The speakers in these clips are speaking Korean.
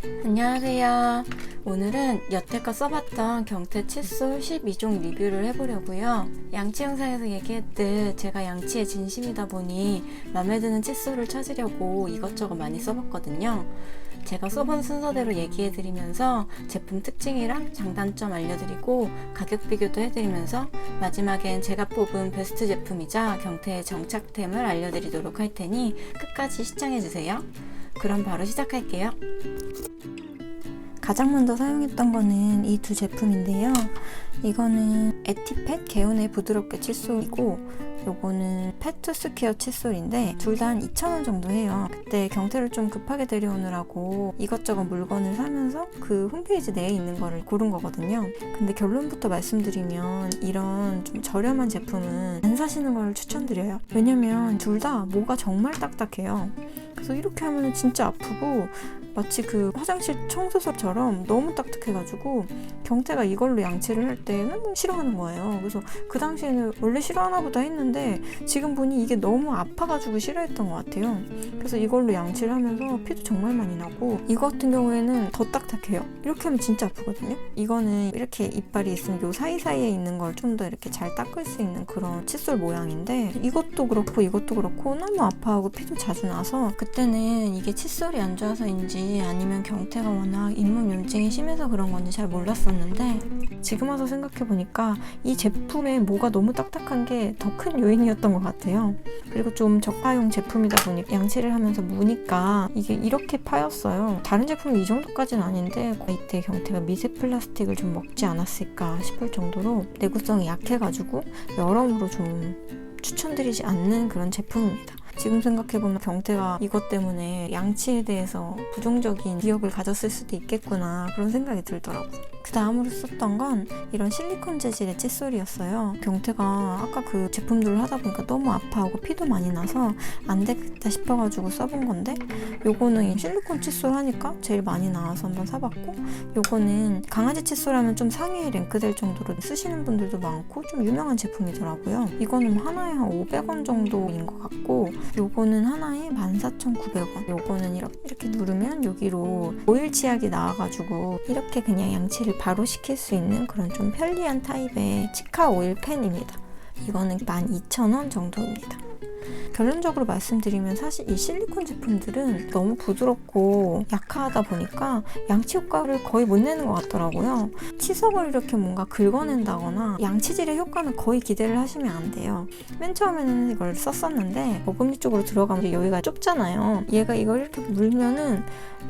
안녕하세요. 오늘은 여태껏 써봤던 경테 칫솔 12종 리뷰를 해보려고요. 양치 영상에서 얘기했듯 제가 양치에 진심이다 보니 마음에 드는 칫솔을 찾으려고 이것저것 많이 써봤거든요. 제가 써본 순서대로 얘기해드리면서 제품 특징이랑 장단점 알려드리고 가격 비교도 해드리면서 마지막엔 제가 뽑은 베스트 제품이자 경테의 정착템을 알려드리도록 할 테니 끝까지 시청해주세요. 그럼 바로 시작할게요. 가장 먼저 사용했던 거는 이 두 제품인데요. 이거는 에티펫 개운의 부드럽게 칫솔이고 요거는 페트스퀘어 칫솔인데 둘 다 한 2,000원 정도 해요. 그때 경테를 좀 급하게 데려오느라고 이것저것 물건을 사면서 그 홈페이지 내에 있는 거를 고른 거거든요. 근데 결론부터 말씀드리면 이런 좀 저렴한 제품은 안 사시는 걸 추천드려요. 왜냐면 둘 다 모가 정말 딱딱해요. 그래서 이렇게 하면 진짜 아프고 마치 그 화장실 청소서처럼 너무 딱딱해가지고 경테가 이걸로 양치를 할 때 너무 싫어하는 거예요. 그래서 그 당시에는 원래 싫어하나 보다 했는데 지금 보니 이게 너무 아파가지고 싫어했던 것 같아요. 그래서 이걸로 양치를 하면서 피도 정말 많이 나고 이거 같은 경우에는 더 딱딱해요. 이렇게 하면 진짜 아프거든요. 이거는 이렇게 이빨이 있으면 요 사이사이에 있는 걸 좀 더 이렇게 잘 닦을 수 있는 그런 칫솔 모양인데 이것도 그렇고 이것도 그렇고 너무 아파하고 피도 자주 나서 그때는 이게 칫솔이 안 좋아서인지 아니면 경테가 워낙 잇몸염증이 심해서 그런 건지 잘 몰랐었는데 지금 와서 생각해보니까 이 제품의 모가 너무 딱딱한 게 더 큰 요인이었던 것 같아요. 그리고 좀 저가용 제품이다 보니 양치를 하면서 무니까 이게 이렇게 파였어요. 다른 제품이 이 정도까지는 아닌데 이때 경테가 미세 플라스틱을 좀 먹지 않았을까 싶을 정도로 내구성이 약해가지고 여러모로 좀 추천드리지 않는 그런 제품입니다. 지금 생각해보면 경테가 이것 때문에 양치에 대해서 부정적인 기억을 가졌을 수도 있겠구나 그런 생각이 들더라고요. 그 다음으로 썼던 건 이런 실리콘 재질의 칫솔이었어요. 경테가 아까 그 제품들을 하다 보니까 너무 아파하고 피도 많이 나서 안 되겠다 싶어가지고 써본 건데 요거는 실리콘 칫솔 하니까 제일 많이 나와서 한번 사봤고 요거는 강아지 칫솔 하면 좀 상위에 랭크될 정도로 쓰시는 분들도 많고 좀 유명한 제품이더라고요. 이거는 하나에 한 500원 정도인 것 같고 요거는 하나에 14,900원. 요거는 이렇게 누르면 여기로 오일 치약이 나와가지고 이렇게 그냥 양치를 바로 시킬 수 있는 그런 좀 편리한 타입의 치카 오일 펜입니다. 이거는 12,000원 정도입니다. 결론적으로 말씀드리면 사실 이 실리콘 제품들은 너무 부드럽고 약하다 보니까 양치 효과를 거의 못 내는 것 같더라고요. 치석을 이렇게 뭔가 긁어낸다거나 양치질의 효과는 거의 기대를 하시면 안 돼요. 맨 처음에는 이걸 썼었는데 어금니 쪽으로 들어가면 여기가 좁잖아요. 얘가 이걸 이렇게 물면은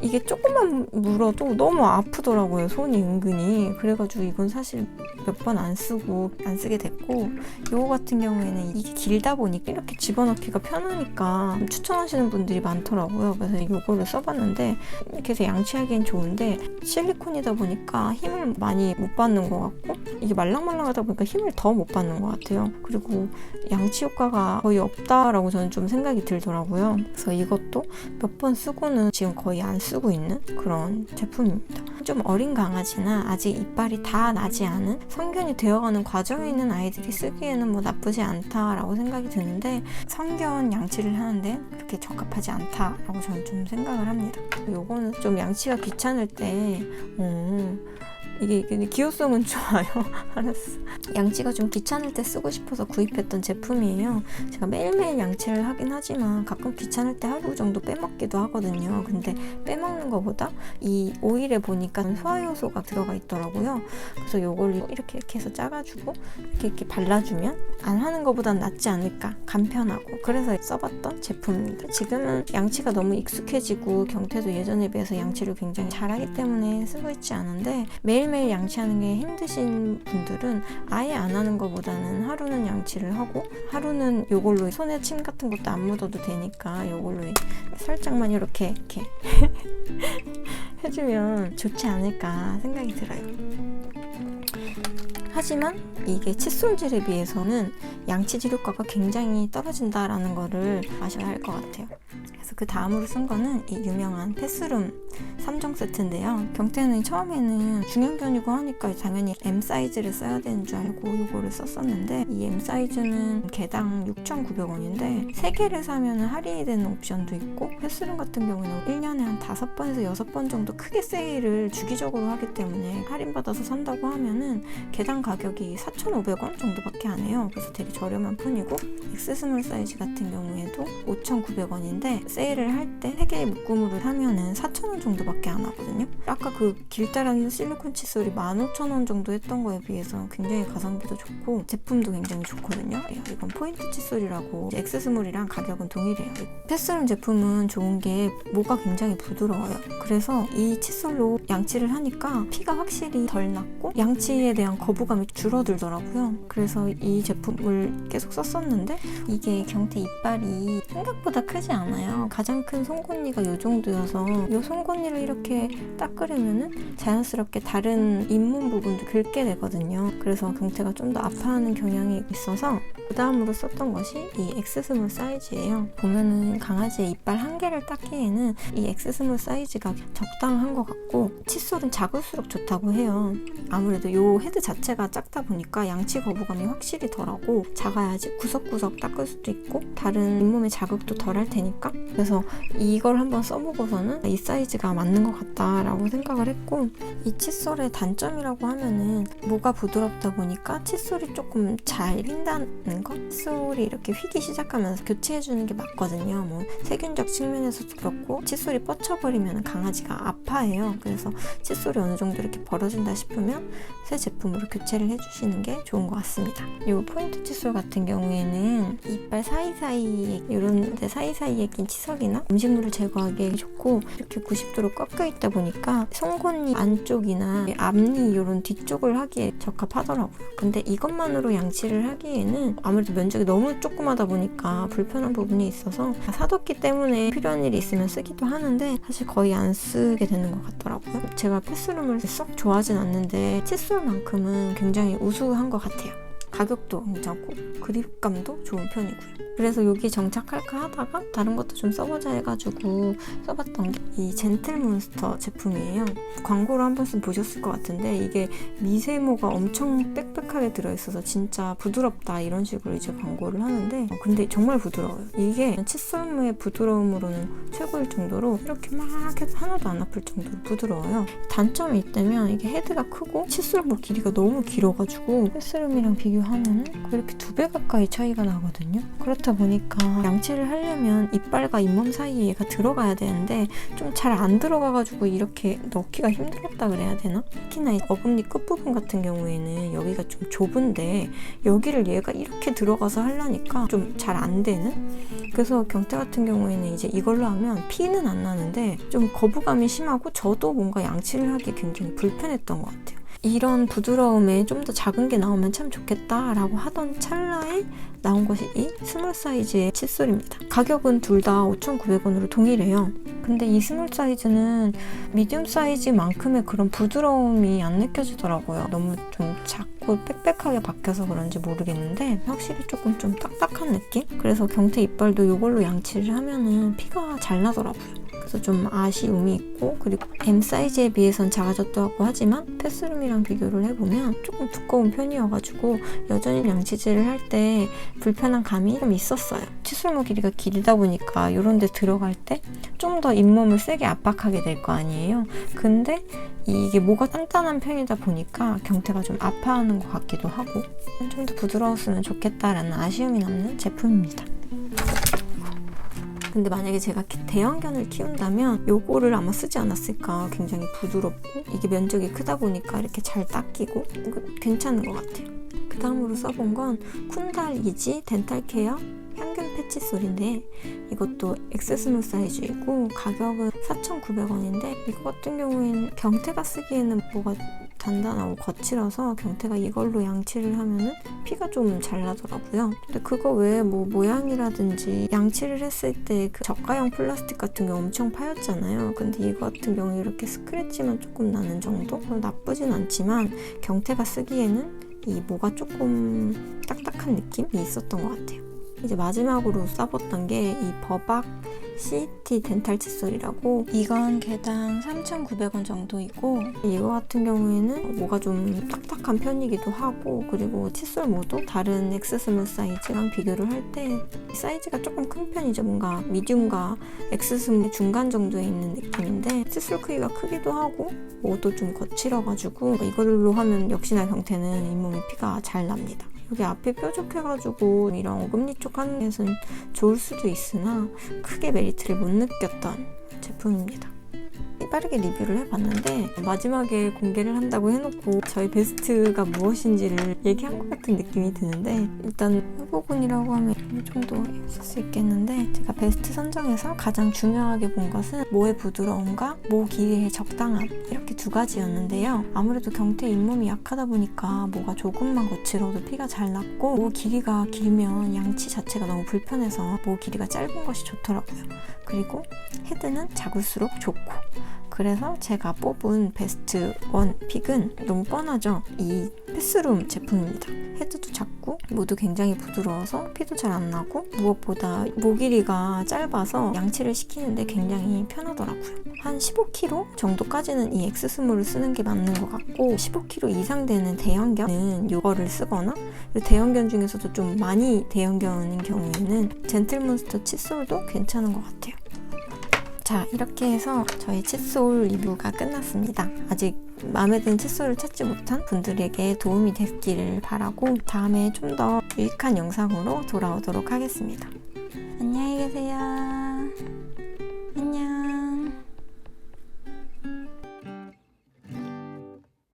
이게 조금만 물어도 너무 아프더라고요. 손이 은근히. 그래가지고 이건 사실 몇 번 안 쓰게 됐고 요거 같은 경우에는 이게 길다 보니까 이렇게 집어넣기가 편하니까 추천하시는 분들이 많더라고요. 그래서 이거를 써봤는데 이렇게 해서 양치하기엔 좋은데 실리콘이다 보니까 힘을 많이 못 받는 것 같고 이게 말랑말랑하다 보니까 힘을 더 못 받는 것 같아요. 그리고 양치 효과가 거의 없다라고 저는 좀 생각이 들더라고요. 그래서 이것도 몇 번 쓰고는 지금 거의 안 쓰고 있는 그런 제품입니다. 좀 어린 강아지나 아직 이빨이 다 나지 않은 성견이 되어가는 과정에 있는 아이들이 쓰기에는 뭐 나쁘지 않다라고 생각이 드는데 성견 양치를 하는데 그렇게 적합하지 않다라고 저는 좀 생각을 합니다. 요거는 좀 양치가 귀찮을 때 이게 기호성은 좋아요. 알았어. 양치가 좀 귀찮을 때 쓰고 싶어서 구입했던 제품이에요. 제가 매일매일 양치를 하긴 하지만 가끔 귀찮을 때 하루 정도 빼먹기도 하거든요. 근데 빼먹는 것보다 이 오일에 보니까 소화효소가 들어가 있더라고요. 그래서 요걸 이렇게 해서 짜가지고 이렇게 발라주면 안 하는 것보단 낫지 않을까. 간편하고. 그래서 써봤던 제품입니다. 지금은 양치가 너무 익숙해지고 경테도 예전에 비해서 양치를 굉장히 잘하기 때문에 쓰고 있지 않은데 매일매일 양치하는 게 힘드신 분들은 아예 안 하는 것보다는 하루는 양치를 하고 하루는 요걸로 손에 침 같은 것도 안 묻어도 되니까 요걸로 살짝만 이렇게 해주면 좋지 않을까 생각이 들어요. 하지만 이게 칫솔질에 비해서는 양치질 효과가 굉장히 떨어진다라는 거를 아셔야 할 것 같아요. 그래서 그 다음으로 쓴 거는 이 유명한 패스룸 3종 세트인데요. 경태는 처음에는 중형견이고 하니까 당연히 M 사이즈를 써야 되는 줄 알고 이거를 썼었는데, 이 M 사이즈는 개당 6,900원인데 3개를 사면 할인이 되는 옵션도 있고, 패스룸 같은 경우는 1년에 한 5번에서 6번 정도 크게 세일을 주기적으로 하기 때문에 할인받아서 산다고 하면은 개당 가격이 4,500원 정도밖에 안 해요. 그래서 되게 저렴한 편이고, X 스몰 사이즈 같은 경우에도 5,900원인데 세일을 할 때 3개의 묶음으로 사면은 4,000원 정도밖에 안 하거든요. 아까 그 길다란 실리콘 칫솔이 15,000원 정도 했던 거에 비해서 굉장히 가성비도 좋고 제품도 굉장히 좋거든요. 이건 포인트 칫솔이라고 X 스몰이랑 가격은 동일해요. 패스룸 제품은 좋은 게 모가 굉장히 부드러워요. 그래서 이 칫솔로 양치를 하니까 피가 확실히 덜 났고 양치에 대한 거부감이 줄어들더라고요. 그래서 이 제품을 계속 썼었는데, 이게 경태 이빨이 생각보다 크지 않아요. 가장 큰 송곳니가 이 정도여서 이 송곳니를 이렇게 닦으려면은 자연스럽게 다른 잇몸 부분도 긁게 되거든요. 그래서 경태가 좀 더 아파하는 경향이 있어서 그 다음으로 썼던 것이 이 X 스몰 사이즈예요. 보면은 강아지의 이빨 한 개를 닦기에는 이 X 스몰 사이즈가 적당한 것 같고, 칫솔은 작을수록 좋다고 해요. 아무래도 이 헤드 자체가 작다 보니까 양치 거부감이 확실히 덜하고, 작아야지 구석구석 닦을 수도 있고 다른 잇몸의 자극도 덜 할 테니까, 그래서 이걸 한번 써보고서는 이 사이즈가 맞는 것 같다라고 생각을 했고, 이 칫솔의 단점이라고 하면은 모가 부드럽다 보니까 칫솔이 조금 잘 휜다는 거? 칫솔이 이렇게 휘기 시작하면서 교체해주는 게 맞거든요. 뭐 세균적 측면에서도 그렇고, 칫솔이 뻗쳐버리면 강아지가 아파해요. 그래서 칫솔이 어느 정도 이렇게 벌어진다 싶으면 새 제품으로 교체를 해주시는 게 좋은 것 같습니다. 이 포인트 칫솔 같은 경우에는 이빨 사이사이에, 이런 데 사이사이에 낀 치석이나 음식물을 제거하기에 좋고, 이렇게 90도로 꺾여 있다 보니까 송곳니 안쪽이나 앞니 이런 뒤쪽을 하기에 적합하더라고요. 근데 이것만으로 양치를 하기에는 아무래도 면적이 너무 조그마다 보니까 불편한 부분이 있어서 사뒀기 때문에 필요한 일이 있으면 쓰기도 하는데 사실 거의 안 쓰게 되는 것 같더라고요. 제가 패스룸을 썩 좋아하진 않는데 칫솔만큼은 굉장히 우수한 것 같아요. 가격도 괜찮고 그립감도 좋은 편이고요. 그래서 여기 정착할까 하다가 다른 것도 좀 써보자 해가지고 써봤던 게 이 젠틀몬스터 제품이에요. 광고를 한 번씩 보셨을 것 같은데, 이게 미세모가 엄청 빽빽하게 들어있어서 진짜 부드럽다 이런 식으로 이제 광고를 하는데, 근데 정말 부드러워요. 이게 칫솔무의 부드러움으로는 최고일 정도로 이렇게 막 해도 하나도 안 아플 정도로 부드러워요. 단점이 있다면 이게 헤드가 크고 칫솔무 길이가 너무 길어가지고 패스룸이랑 비교하면 이렇게 2배 가까이 차이가 나거든요. 그렇다 보니까 양치를 하려면 이빨과 잇몸 사이에 얘가 들어가야 되는데 좀 잘 안 들어가가지고 이렇게 넣기가 힘들었다 그래야 되나? 특히나 이 어금니 끝부분 같은 경우에는 여기가 좀 좁은데 여기를 얘가 이렇게 들어가서 하려니까 좀 잘 안 되는? 그래서 경태 같은 경우에는 이제 이걸로 하면 피는 안 나는데 좀 거부감이 심하고 저도 뭔가 양치를 하기 굉장히 불편했던 것 같아요. 이런 부드러움에 좀 더 작은 게 나오면 참 좋겠다라고 하던 찰나에 나온 것이 이 스몰 사이즈의 칫솔입니다. 가격은 둘 다 5,900원으로 동일해요. 근데 이 스몰 사이즈는 미디움 사이즈만큼의 그런 부드러움이 안 느껴지더라고요. 너무 좀 작고 빽빽하게 박혀서 그런지 모르겠는데 확실히 조금 좀 딱딱한 느낌? 그래서 경태 이빨도 이걸로 양치를 하면은 피가 잘 나더라고요. 그래서 좀 아쉬움이 있고, 그리고 M 사이즈에 비해선 작아졌다고 하지만 패스룸이랑 비교를 해보면 조금 두꺼운 편이어가지고 여전히 양치질을 할 때 불편한 감이 좀 있었어요. 칫솔모 길이가 길다 보니까 이런 데 들어갈 때 좀 더 잇몸을 세게 압박하게 될 거 아니에요. 근데 이게 모가 단단한 편이다 보니까 경태가 좀 아파하는 것 같기도 하고, 좀 더 부드러웠으면 좋겠다라는 아쉬움이 남는 제품입니다. 근데 만약에 제가 대형견을 키운다면 요거를 아마 쓰지 않았을까. 굉장히 부드럽고 이게 면적이 크다 보니까 이렇게 잘 닦이고 괜찮은 것 같아요. 그 다음으로 써본 건 쿤달 이지 덴탈 케어 향균 패치솔인데, 이것도 X 스몰 사이즈이고 가격은 4,900원인데 이거 같은 경우에는 경태가 쓰기에는 뭐가 단단하고 거칠어서 경태가 이걸로 양치를 하면은 피가 좀 잘 나더라고요. 근데 그거 외에 뭐 모양이라든지 양치를 했을 때 그 저가형 플라스틱 같은 게 엄청 파였잖아요. 근데 이거 같은 경우에 이렇게 스크래치만 조금 나는 정도? 나쁘진 않지만 경태가 쓰기에는 이 모가 조금 딱딱한 느낌이 있었던 것 같아요. 이제 마지막으로 써봤던 게 이 버박 CT 덴탈 칫솔이라고, 이건 개당 3,900원 정도이고, 이거 같은 경우에는 모가 좀 딱딱한 편이기도 하고, 그리고 칫솔 모도 다른 엑스스몰 사이즈랑 비교를 할 때 사이즈가 조금 큰 편이죠. 뭔가 미디움과 엑스스몰 중간 정도에 있는 느낌인데, 칫솔 크기가 크기도 하고 모도 좀 거칠어가지고 이걸로 하면 역시나 경태는 잇몸에 피가 잘 납니다. 여기 앞이 뾰족해가지고 이런 어금니 쪽 하는 데서는 좋을 수도 있으나 크게 메리트를 못 느꼈던 제품입니다. 빠르게 리뷰를 해봤는데 마지막에 공개를 한다고 해놓고 저의 베스트가 무엇인지를 얘기한 것 같은 느낌이 드는데, 일단 후보군이라고 하면 이 정도 쓸 수 있겠는데, 제가 베스트 선정에서 가장 중요하게 본 것은 모의 부드러움과 모 길이의 적당함, 이렇게 두 가지였는데요. 아무래도 경태 잇몸이 약하다 보니까 모가 조금만 거칠어도 피가 잘 났고, 모 길이가 길면 양치 자체가 너무 불편해서 모 길이가 짧은 것이 좋더라고요. 그리고 헤드는 작을수록 좋고, 그래서 제가 뽑은 베스트 1 픽은 너무 뻔하죠. 이 패스룸 제품입니다. 헤드도 작고 모두 굉장히 부드러워서 피도 잘 안 나고, 무엇보다 모 길이가 짧아서 양치를 시키는데 굉장히 편하더라고요. 한 15kg 정도까지는 이 엑스스몰을 쓰는 게 맞는 것 같고, 15kg 이상 되는 대형견은 이거를 쓰거나, 대형견 중에서도 좀 많이 대형견인 경우에는 젠틀몬스터 칫솔도 괜찮은 것 같아요. 자, 이렇게 해서 저희 칫솔 리뷰가 끝났습니다. 아직 마음에 드는 칫솔을 찾지 못한 분들에게 도움이 됐기를 바라고, 다음에 좀 더 유익한 영상으로 돌아오도록 하겠습니다. 안녕히 계세요.